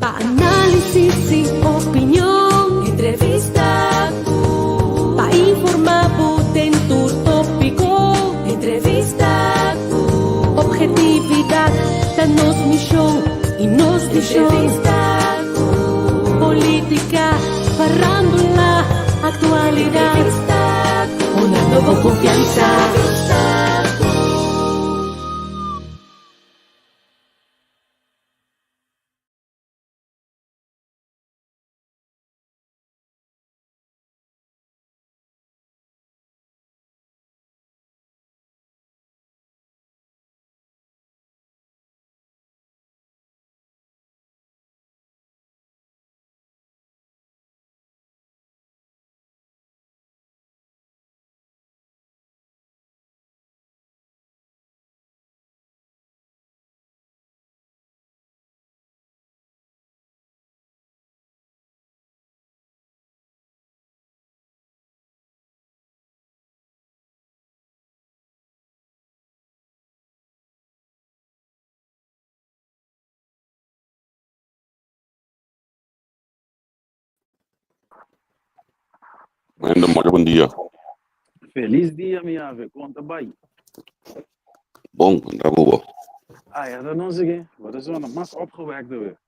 Pa' análisis y opinión, entrevista pa' informar en tu tópico, entrevista objetividad, danos mi show y nos di show, política, farándula, actualidad, una nueva confianza. Ainda mais bom dia. Feliz dia, minha ave. Conta bem. Bom, ainda boa. Ah ja, dat nog eens. Wat is zo'n mas opgewekt weer?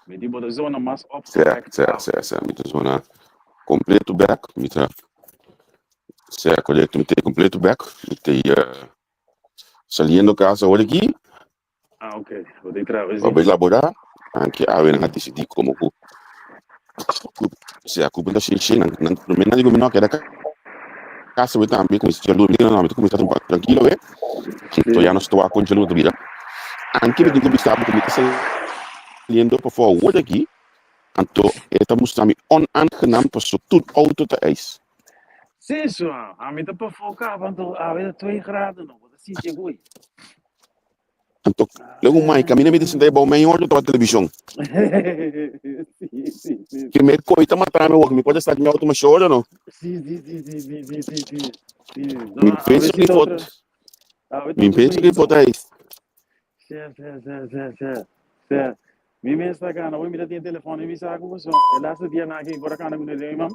Met die worden zo'n mas opgewekt. Certo. Met zo'n completo back. Certo, correto. Met completo back. Met saliendo casa hoje aqui. Ah, oké. Wat ik trouwens. Para elaborar. Anche ave na decidi como se a culpa da xixi não primeiro digo não que era casa eu também com esse gelo não mas começar tranquilo então já não estou a congelar tudo vida anche eu digo bisabo como que saliendo para fora hoje aqui então estamos também onaangenaam para so tudo auto te eis. Sim, zo. A mim tá para focar, want a 2 graden nog. Wat zie je goed? Então, logo mais, caminha me descendei bom meio olho da televisão. Que me coita matar meu, me pode estar de meu auto mas chora não? Sim. Me pensa que foto. Me pensa que foto é isso. Certo. Mi mensen gaan, we met die telefoon in mijn zaak of zo. De laatste dia na ik word kan ik niet man.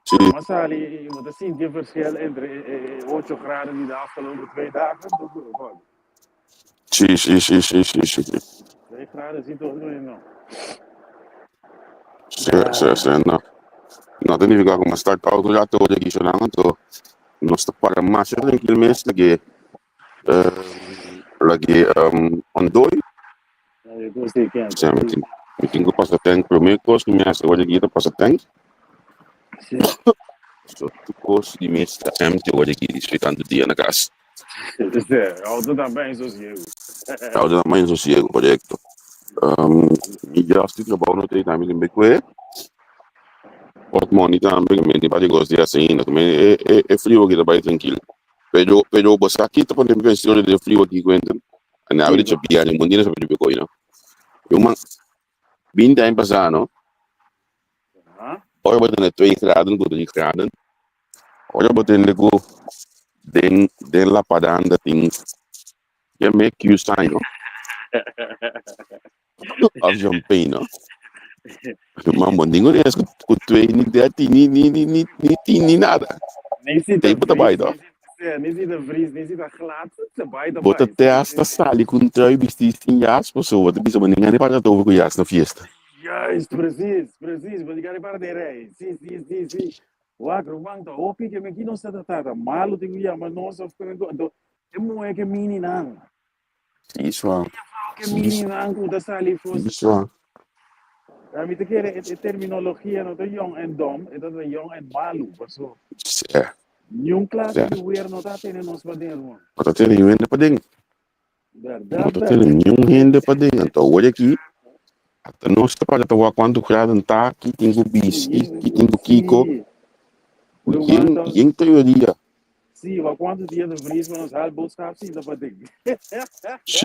Sim. Maar sali, je moet zien die verschil entre 8 graden die de afgelopen 2 dagen. Sim. 2 graden zit toch niet nog. Certo. Não tem nível como start auto já tô aqui chorando, tô nós tá para mais tranquilo mesmo lagi on Eu gostei que é. Sim, me tenho passatempo primeiro coisa que me hace hoje aqui tá passatempo. Sim. So tu coisa de mês tá sempre hoje aqui desfrutando do dia na casa. Auto também sossego. Auto também sossego, projeto. E já estou trabalhando no também em Beque. Portmoni também, me tem para gostar assim, também é frio aqui também tranquilo. Pero você aqui tá podendo ver se de frio aqui aguenta. Na average piar em mundial sobre Beque, não? Eu man 20 anos passando. Olha botando 2 graden, 3 graden. Olha botando go den la padanda thing. You make you sign, no? Of champagne, no? Mambo, ninguém é com 2 ni nada. Nem zit Tem bota baie, no? nem zit de vries, nem zit de glad. Ze baie de Bota até hasta sali com trui vestir em jas, pessoa, de bisa ninguém para todo com jas na fiesta. Juist, precies. Want ik ga niet para de rij. Sim. Wakro, man, to hopi que me kino sa tata. Malo tengo ya, mas não só ficando. É muito que mini não. Isso, Que mini não, que sali fosse. isso. A mim te quer a terminologia no de jong en dom, é de jong en malo, pessoal. É. Nenhum classe de governo tá tendo nos padrões. Bota ter nenhum ainda para dentro. Bota ter nenhum ainda para dentro. Então, olha aqui. Até nós tá para tomar quanto grado tá aqui tem o bis, aqui tem o Kiko. Em teoria. Sim, mas quantos dias de vries van ons haal boodschap zien, dat wat ik.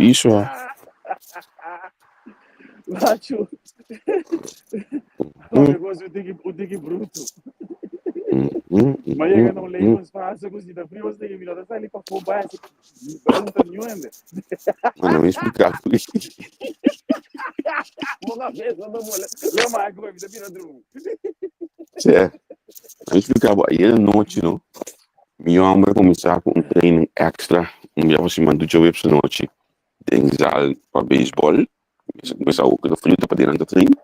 Isso. Macho. O negócio o tigre bruto. Mas chega não lei um espaço com o frio, você tem que virar ali para fora, assim, não tá nenhum ainda. Mano, me explicar. Uma vez, não vou ler uma água, vida vira drum. Certo. Me explicar, aí à noite, não? Meu homem começar com um treino extra, dia você manda o web noite, tem zal para beisebol, começar o que do frio para dentro do treino.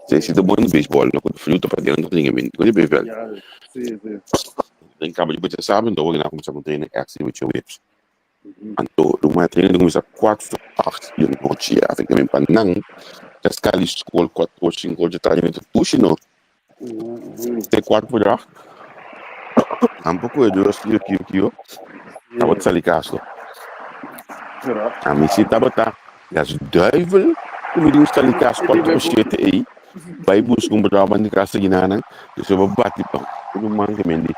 Se tá bom no beisebol, não quando frio para dentro do treino, quando é bem velho. Sim, sim. Tem cabo de coisa sabe, então vou começar com treino extra with your webs. Então, uma treino começa 4 8 de noite, até que me panang, a escala escola 4 ou 5 horas de tarde, puxa não. Tem 4 por lá. Um pouco de dois aqui, ó. Tava de salicasto. A mim se tava tá. As duivel, como diz salicasto, 4 ou 7 aí. Vai buscar brava de casa de nana. Você vai bater pão. Tudo manca, mendi.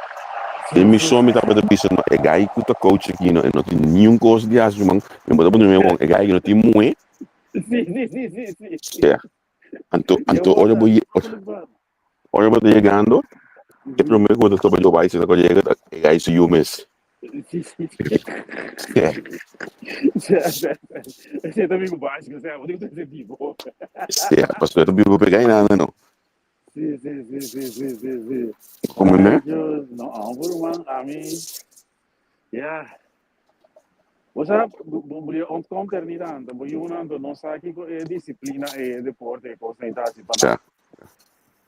E me some tava da pista, é gai que tá coach aqui, não tem nenhum coisa de aço, mano. Eu vou dar meu é gai que não tem muito. Sim. É. Anto, olha, vou chegando. E primeiro quando eu tô bem vai, você não chega, é gai se eu mês. Você também com baixo, você é o único que você vivo. É, pastor, eu não vou pegar nada, não. Sim. Como é? Não, por a mim, yeah. Você onde terminar, porque não sabe que é disciplina, é deporte, é concentração para nós.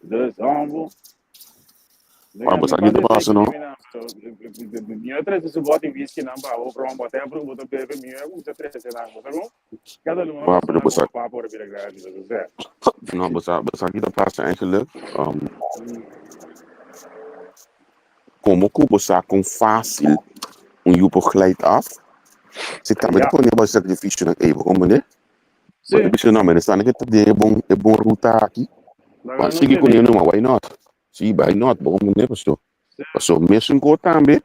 Então, Vamos aqui do passo, não? Eu trago se bota em whisky não para o pronto até para o botar bebê meu, você trazer não, tá bom? Cada um vai para papo para vir grande, certo? Não, você aqui do passo eigenlijk, como que você com fácil jupo glijdt af. Você também tem que fazer sacrifício na even, como né? Mas depois não, mas está naquele é bom ruta aqui. Mas se que com ele não, why not? Sim, why not? Bom, né, pastor? Pastor, mesmo com também.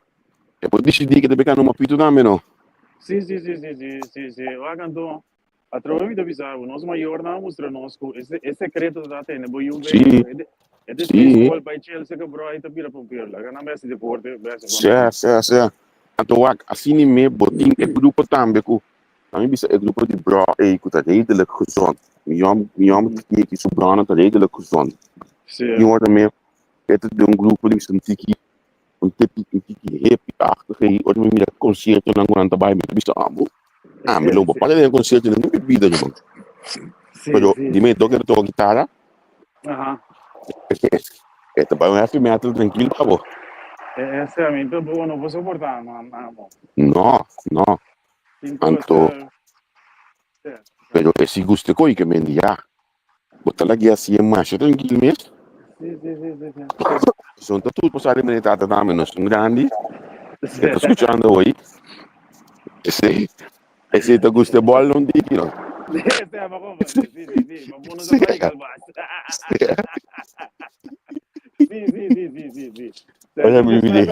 Depois decidir que deve ficar numa pito também, não? Sim. Eu canto. Através da visão, o nosso maior não mostra nós esse secreto da tenda, boi um bem. É desse escola para Chelsea que bro aí tá vira para o pior, lá na mesa de deporte, Certo. Então, assim nem botin é grupo também com também bisa é grupo de bro e que tá redelijk gezond. Miam que sobrana tá redelijk gezond. Sim. E outra também é de grupo de sentiki tiki happy aí outra me mira concerto na nguranta bai me bisa amo. Me lobo para de concerto não me vida de bom. Pero dime toque de guitarra. É também um happy metal tranquilo, tá bom. Esse é muito bom, não vou suportar, não. No. Anto, pero esse gusto coi que me dia. Botar lá que assim é mais tranquilo mesmo. Sim. São tudo passar de metade da menos um grande. Estou escutando hoje. Esse tá gusto de bola não digo não. Esse é uma coisa, sim. Vamos nos apagar baixo. Sim. Olha meu vídeo.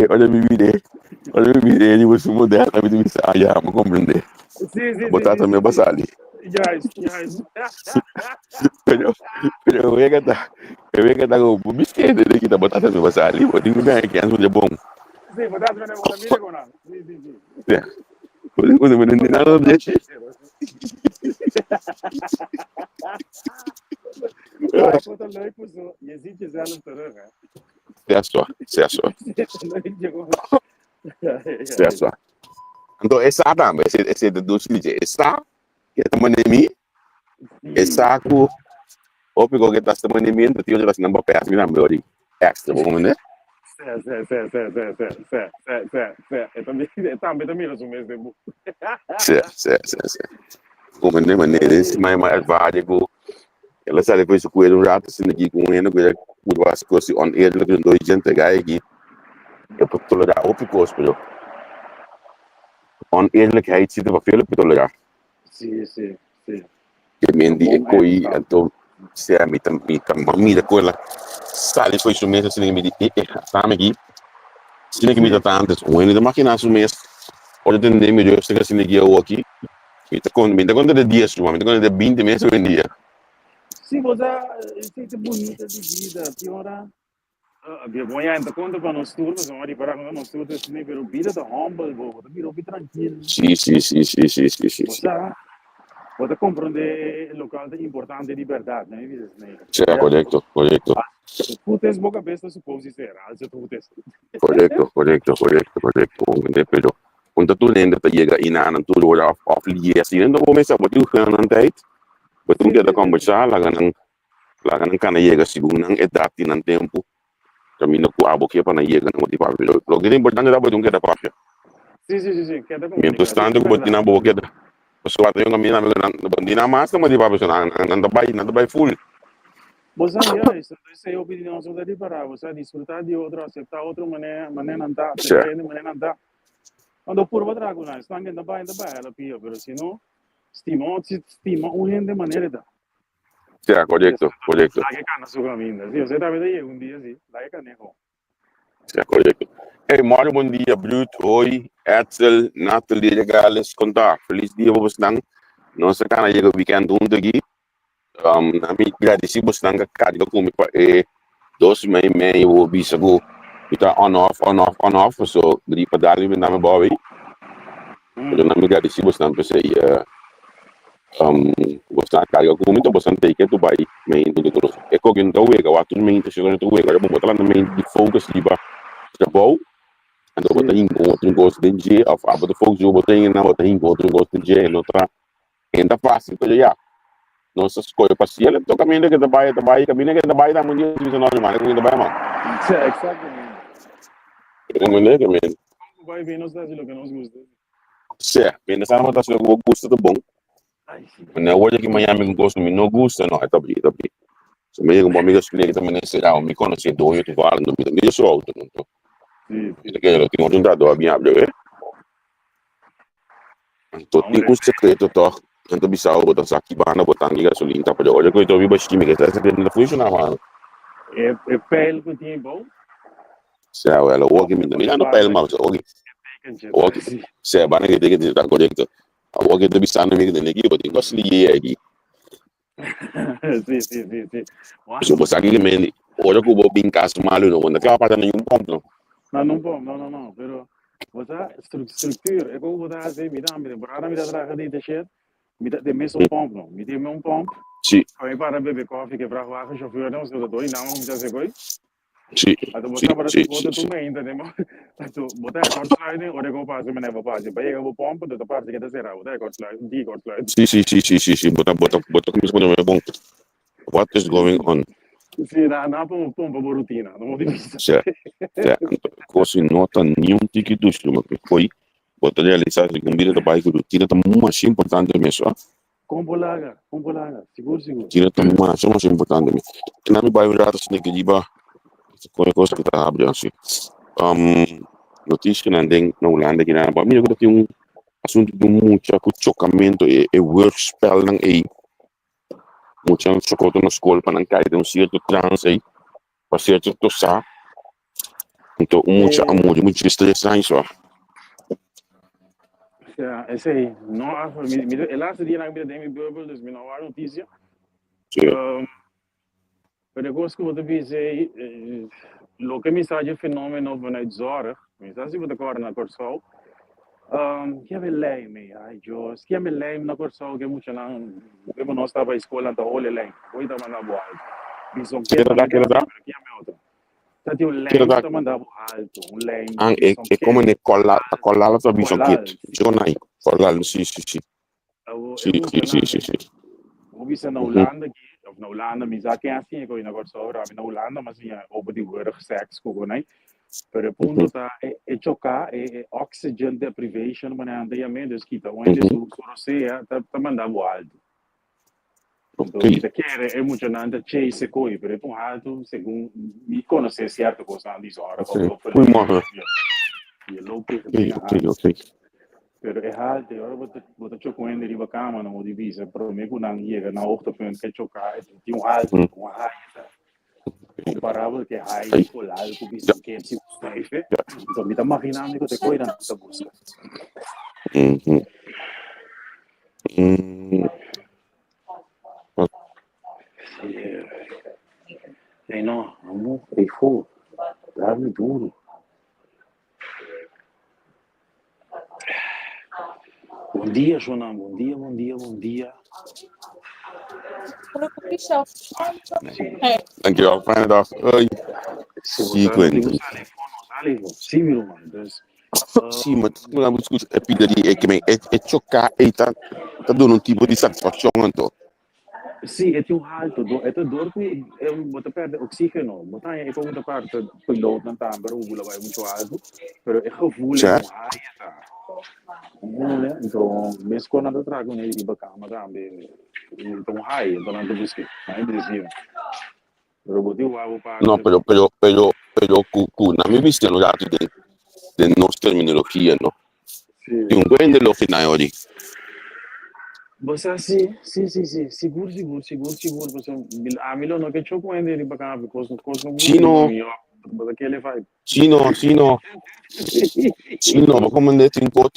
Olha meu vídeo, ele vai se mudar, vai me dizer, mas compreender. Sim. Botar também passar ali. Yes. Pero eu ia cantar com o bisquete daqui da botar também passar ali, vou dizer que é muito bom. Sim, botar também na mira com nada. Sim. Quando me não nada deixa. Quanto leuk was zo, je ziet jezelf terug, hè? Certo. Então, essa também, esse de dois líderes, essa que é também de mim, essa que o pico que está também de mim, então eu já não vou perto, me lembro de extra, vamos né? Também não sou mesmo de boa. Certo. Como né, maneira, esse mais válido. Ela sabe depois que ele rato assim aqui com ele, que ele vai se coçar on air, ele dois gente gai aqui. Eu vou tolerar o pico, pero on eerlijkheid zitten we veel op tolerar. Sim. Que mendi e coi, então se a mita mamida coisa, sali foi isso mesmo, assim me di, tá aqui. Se que me tá antes, o ele da máquina isso mesmo. Olha tem nem melhor, se que assim aqui eu aqui. Me tá conta de dias, me tá conta de 20 meses hoje em dia. Sim, você é bonita de vida, piora. Vergonha ainda conta para nós todos, mas para nós todos assim, pero vida tá humble, você vira tranquilo. Sim, sim, sim, sim, sim, sim, sim, sim. Você compreende o local é importante de liberdade, né? Sim, correto, correto. Tu tens boa cabeça, supose ser, also tu tens. Correto, correto, correto, correto. Pero quando tu ainda chega e na tu rola off liye assim, ainda vou começar a botar o tijd. Betul kita conversar lá ganang kana chega segundo nang edad nang tempo. Camino ku abo que para chega nang motivar. Lo que é importante é betul kita papi. Sim, queda Mientras comunicação. tanto, botina boa que pessoa tem um caminho na bandina massa, mas motivar pessoa nanda vai full. Você isso é opinião sobre de parar, você desfrutar de outro, aceitar outra maneira andar, aprender maneira andar. Quando por outra coisa, está ainda vai, ela pia, mas se não, estima de maneira da. Sim, correto, correto. Lá que cana sua caminho, se você tá vendo aí dia assim, lá que cana com. Sim, correto. Hey, Mário, bom dia, Bruto, oi, Edsel, Nathalie, Regales, contar. Feliz dia para vocês. Nós cana chega weekend aqui. Na minha agradeci bastante a carga como para 2 meses eu bisa go kita on off so gripa dali me name bawi pero na minha agradeci bastante para bastante carga como então bastante que tu vai me tudo tudo é que então o ega watu me inte chegando tu ega eu botar lá na mente de focus de ba já bom então botar em outro gosto de dia of aba de focus eu botar em na botar em outro gosto de dia outra ainda fácil para já nossa escolha parcial então caminho que trabalha caminho que trabalha da manhã de nós mais que trabalha mal Exatamente. caminho que men Vai ver nós fazer o que nós gostamos. sim men essa não tá sendo o gosto do bom mas hoje que Miami gosto me não gosta não é tá bem se me chega um amigo que também não será me conhece do eu tô falando me sou auto então Sim. que eu tenho um juntado a minha abre então tem um segredo tó então bisa botar aqui bana botar aqui gasolina tá para olha que eu tô vi baixinho que essa segredo não funciona mano É pele que tem bom. se ela o que me não não pele mal o que se bana que tem que estar correto o que bisa não me que tem aqui botar gasolina aqui Sim. so botar aqui men olha que eu vou brincar malo não quando aquela parte nenhum ponto Não, pero você estrutura, é como você fazer, me dá, me dá traga de shit, me dá de mesmo pomp, não, me dá um pomp, sim aí para beber coffee que para lá que chauffeur não, se eu dou, não, me dá coisa, sim então você para se botar tu me entendeu? Então botar a corte slide, ora como passa, me leva passa, para chegar o pomp, da parte que dá será, botar a corte slide, de corte slide. sim botar como é bom what is going on Sim, não pompa por rotina, não me diz. Cosa nota nenhum tique do estômago foi botar realizar a comida da bike rotina tá mais importante mesmo Compolaga, seguro. rotina tá mais importante mesmo na minha bairro já assim que diba coisa que tá abrindo assim notícia que não tem na Holanda que na minha que tem assunto de muito chocamento e work spell nang muito chocoto na escola para não cair de certo trans aí para certo tossar então muito amor muito estresse aí só Esse aí, não, el laatste dia na vida de bubbel, dus não há notícia. Pero eu gosto de dizer, o que me está de fenômeno vanuit zorg, me está se você corre na Corsol, que é lei, ai Deus, que é lei na Corsol que muito não, que não estava a escola da olha lei, foi da mandar boa, bisão que é outra. Tá tem lei que tá mandando alto, lei. É como ne colar la bisão que jonai colar sim o bisa na Holanda aqui, na Holanda, mas aqui assim, eu ainda gosto de na Holanda, mas tinha over the word sex com né. Pero o ponto tá é chocar, é oxygen deprivation, mas anda e a menos que tá onde o sorocea tá mandando alto. Então, isso aqui é muito nada chase coi, pero é alto, segundo me conhecer certo coisa disso, ora como foi. E louco que pero é alto, agora vou chocar em riba cama, não divisa, pero me com não ia na hoogtepunt que chocar, tinha alto, uma raia. Comparável que high escolar, com isso que é se esteve. Então, me dá imaginando que te cuidam dessa busca. Não, amor, é fogo. Dá-me duro. Bom dia, Jonan. Bom dia, bom dia, bom dia. Dankjewel, fijne dag. Hoi. Se você Zie não tem Quentin. um telefone, sim, meu irmão. Então, Zie, maar toen we moeten epidemie, ik meen, het choca, dat doen een type de satisfação, então. sim, é um alto, é dor que é bota perde oxígeno, bota aí com outra parte, foi do não tá, pero o vai muito alto, pero é gevoel é Certo. um high, né? Então, mesmo quando anda trago né, e bacana também, então high, então não busque, aí desvio. Pero boti o abo para No, na mi vista no gato de nostra terminologia, no. sim. Yung kwende lo finayori. Você sim, seguro, você a milhão não que choco ainda ele bacana, because não Chino, mas aquele vai. Chino, maar kom net in ko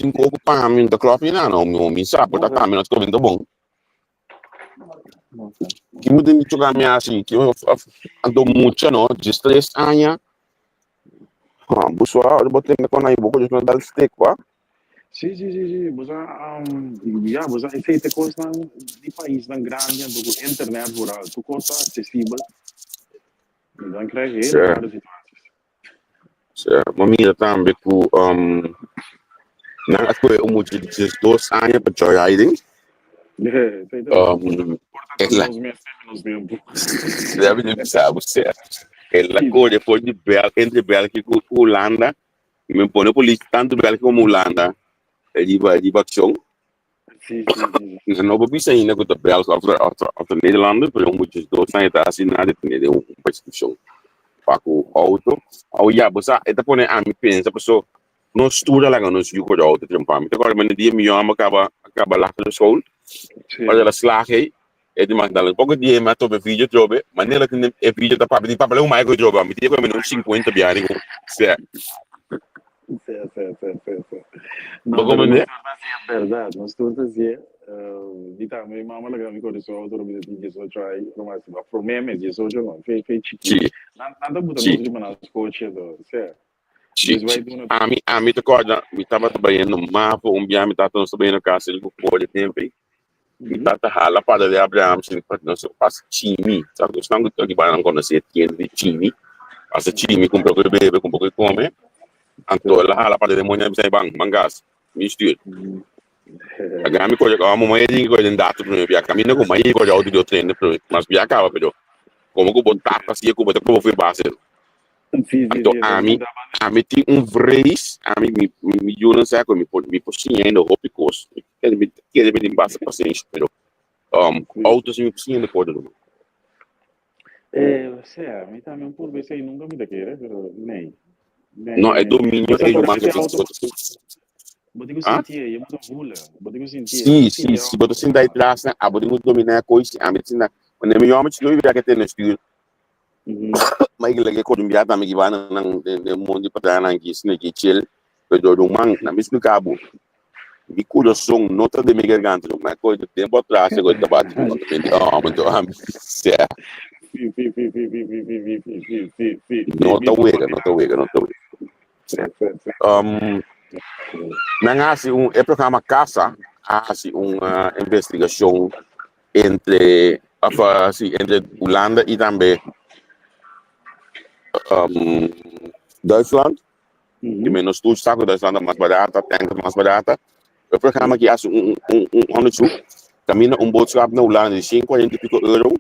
pa min da klop ina no mi sa ko ta min to bin do bom. Que muda de jogar minha assim, que eu ando muito no, de stress anya. Buswa, eu botei na kona ibo ko just na dal stick wa. Sim, você já, você é feita coisa de país tão grande, do internet rural, tu coisa acessível, então krijg je hele rare situaties. Mamira também ku na ako muito de 2 anos para joyriding. É, feita Ela os meus mesmo. deve de sabe certo. Ela cor depois de entre Bélgica e Holanda, e me põe polícia tanto Bélgica como Holanda. Die action. Sim. En nou bewijs zijn dat de Belgen of de Nederlander, maar moet je door zijn daar zien naar dit niet een prescription. Paco auto. Oh ja, bosa, eta pone a mi pensa perso non studa lang non si ko auto tempa. Mi ko men die mi yama acaba lá de school. Mas ela slaag e di mag dal poco di ma to be video job, ma nella che e video da papi di papa le un mai ko job, mi dico men 50 biani ko. Se. Não, Como mas é? é verdade, nós todos assim, e também mamãe lá me conheceu outro dia de só try, não mais para pro meme de só jogo, fez chique. Nada muito Sim. muito de manas coach do, certo? Sim. A mi to corda, mi tava trabalhando no mapa, biar mi tava trabalhando na casa de por tempo. Mi tava hala para de Abraham, se não se passa time, sabe? Nós estamos aqui para conhecer quem de time. Asa time com pouco bebe, com pouco come. Anto la hala para de monha sai bang, mangas. Mistur. Agora mi coisa, a mamãe diz que coisa dato para via caminho com mai coisa auto de treino, mas via acaba pero como que botar assim como botar como foi base. Então a mim tem vrees, a mim me juro sei que me possível ainda opicos. Ele me basta paciência, pero autos me possível ainda pode não. O sea, a mí también por veces nunca me te quiere, pero nem. Não, é domínio e o mais Botigo sentia, eu muito vula. Botigo sentia. Sim, botigo sentia atrás, né? A botigo dominar a coisa, a mim tinha, quando me chama de doido, que tem no estúdio. Mas ele que quando me dá também que vai na mundo para dar na aqui, se não que chill, pero do man, na mesmo cabo. Mi culo som nota de mega gigante, mas coisa tempo atrás, eu gosto de bater, muito Nota wega. Nang hasi programa Casa, hasi investigação entre Holanda e também Duitsland. Que menos estudo está com Duitsland é mais barata, tanque mais barata. O programa que faz onderzoek, caminha boodschap na Holanda de 50 e pico euro.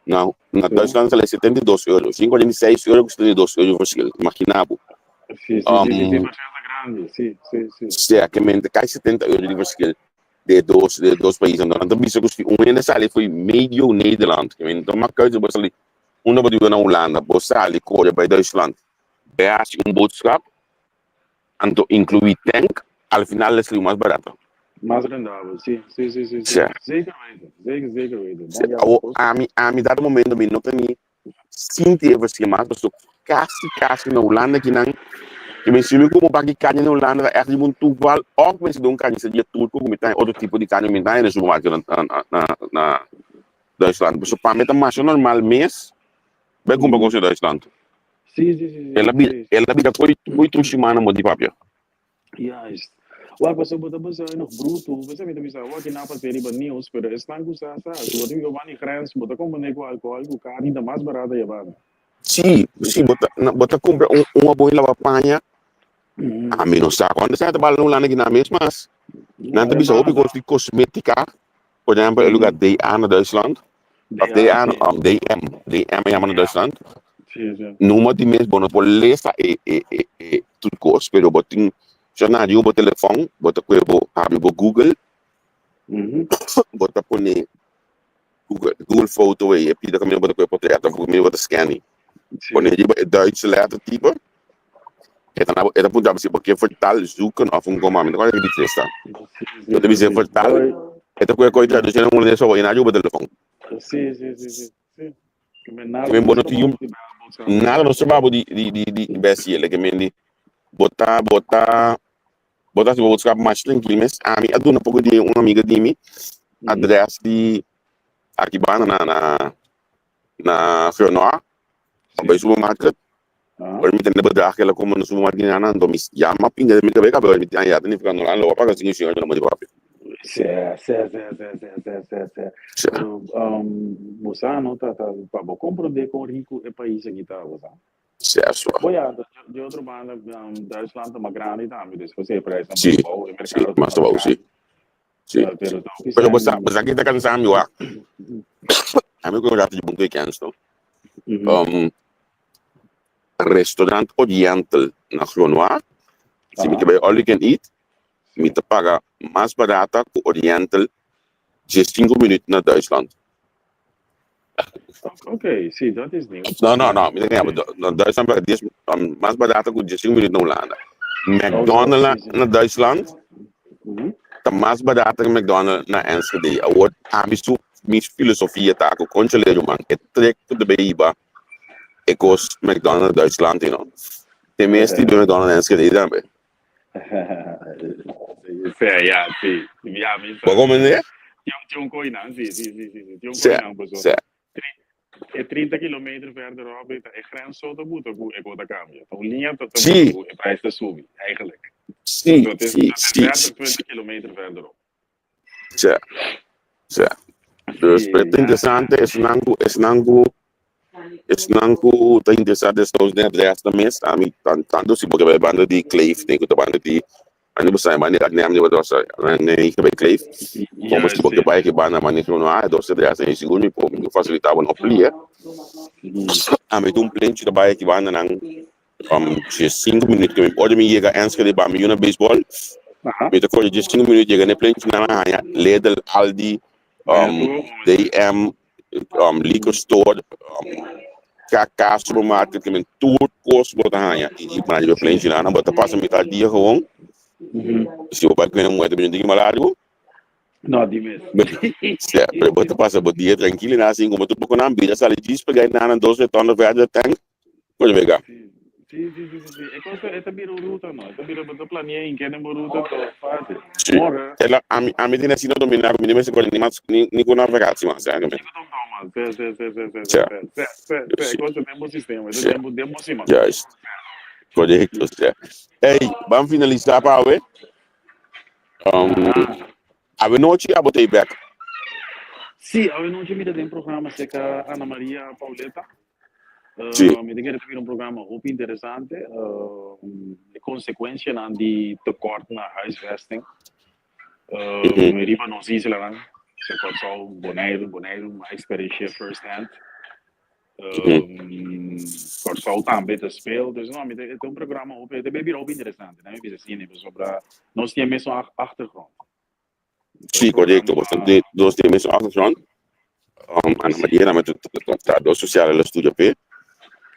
Nou, na Duitsland é 72 euro. 56 euro custa 2 euro verschil. Imaginabo. Sim, grande. Sim. Certamente cai 70 euro de verschil de dois países. Então, também custa ainda sale foi meio Nederland. Então, uma coisa você ali, uma batida na Holanda, você ali corre para Duitsland. Faz boodschap, então inclui tank, al final é mais barato. Mais rendável, sim. Zeker weten. A mim dado momento, me não tem sinto você mais, mas casi na Holanda que não, que me sinto como bagi carne na Holanda é muito toeval, ou me sinto carne seria tudo como tem outro tipo de carne me dá no supermercado na Duitsland. Mas para mim é mais normal mês, bem como com Duitsland. Sì, sì, sì, Ela sì, sì. vida foi tu semana mo di papia. Juist. Waar was op de bezuinig bruto, we zijn met de wat in Napa peri ba news, pero es tan gusta sa, so wat ik van die grens, moet ik komen nego alcohol, ku kari da mais barata ya ba. Sim, bota compra uma boa lava panha. A mim não sabe quando você trabalha no lana aqui na mesma, mas não tem bisa opi kost cosmetica, por exemplo, el lugar DA na Duitsland, of DA, DM ja na Duitsland. Sim, sim. Numa de mês bom, por lesa tudo cost, pero botin jornal bo telefone, bota ko bo Google, bota pone Google foto e pida kami bota ko portret, kami bota scanning. Wanneer je het Duitse lettertype, dan moet je een vertaal zoeken of een komma. Dan kan je niet staan. Dat is een vertaal. Het ook je traduceren moet je zo in je telefoon. Sim, sim, sim, sim. Ik ben bono te nada no sababo di besi ele que mendi bota se boodschap mais tranquilo, mas a mim aduna pouco de uma amiga de mim adres de aqui bana na Fionoa. Bij supermarkt, waar met een bedrag dat komen naar de supermarkt aan dan mis ja maar pinga met de week hebben met ja dan niet kan aan lopen pas zien je dan moet je papi. Você anota para bom compreender com rico é país aqui tá você. Certo. Olha, de outro banda Duitsland uma grande também, se você para essa Sim, mas tá bom, sim. Sim. Pero você aqui tá cansado eu a mim que eu já tive muito weekends não. Restaurant Oriental na Groenwa. Se me bij all you can eat, me te paga mais barata que Oriental 15 minuten naar Duitsland. Oké, zie, dat is nieuw. No, naar Duitsland is mais barata que 15 minuten naar Holanda. McDonald's naar Duitsland, de mais barata que McDonald's naar Enschede. Wat aan mijn filosofie taak, controleren man. Het trekt de bijba. Ik was McDonald's Duitsland, you know. De meeste die McDonald's Enschede dan. Ja, zie. Ja, waarom meneer? Tinha coisa, sim. Tinha coisa, pessoal. É 30 kilometer verderop, é grens zo te moeten, ik word cambia. Então, linha tot de prijs te subir, eigenlijk. Sim. Dat is 20 kilometer verderop. Dus het interessante is nangu te interessante is nos net de mes, a mí tanto si porque banda die kleef, denk ik banda die ani besai mani agnem ni wadosa, ani que kleef. Como se porque vai que banda mani no a doce de asa em segundo por facilitava no plia. A mí um plane de baie que banda nang 5 minutos que me pode me chegar antes de bam una baseball. Me te coge 5 minutos chega ne plane na hanya Lidl, Aldi, DM, liquor store, KK supermarket que men tudo kost bota hanya. E para je plane na na bota passa metade dia gewoon. Se o pai quer moeda bem de malario. No, dime. Pero bota passa bota dia tranquilo na assim como tu pouco na vida sala diz pegar na 12 tonnes verde tank. Pode pegar. Sim. É também ruta, não. É também eu planeei em que nem ruta fácil. Ela a mim tem assim não dominar, me nem se pode nem com navegação, mas é mesmo. Coisa temos sistema, temos cima. Juist. Correcto, Hey, vamos finalizar para ver. A noite a botei back. Sim, a noite me deu programa seca Ana Maria Pauleta. Me diga que um programa muito interessante. De consequência de tekort na huisvesting. Me riba nos Island. Se pode só boneiro, uma experiência first hand. Corso também te speel, dus nou, het is een programma op, het is ook interessant, né? We zien even sobre, nós temos mesmo achtergrond. Sim, correto, nós temos mesmo achtergrond. Ana Maria, met het tratado sociale la studio P.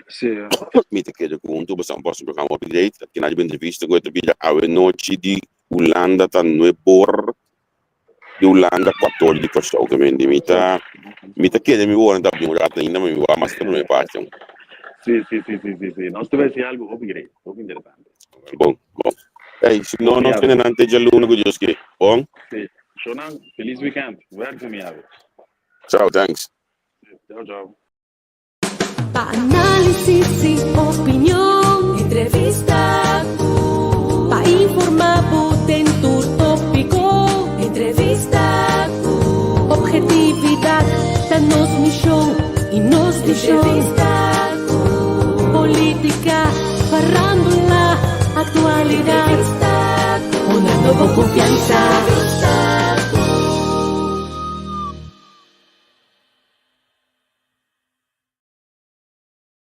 Sim. Met que eu conto, você pode um programa update, que na entrevista com a vida a noite de Holanda tá no por de Holanda 14 di questo che mi ta chiede mi vuole andare più ainda mi va ma sta non mi parte. Sì. Nós tivesse algo upgrade, muito interessante. Bom. Se não nós temos ante já luno que Deus que. Bom. Sim. Shonan, feliz weekend. Werk me ave. Ciao, thanks. Ciao. Pa' análisis y opinión, entrevista. Pa' informar en tu tópico, entrevista. Objetividad, danos mi show y nos di show. Política, farándula, actualidad, una nueva confianza.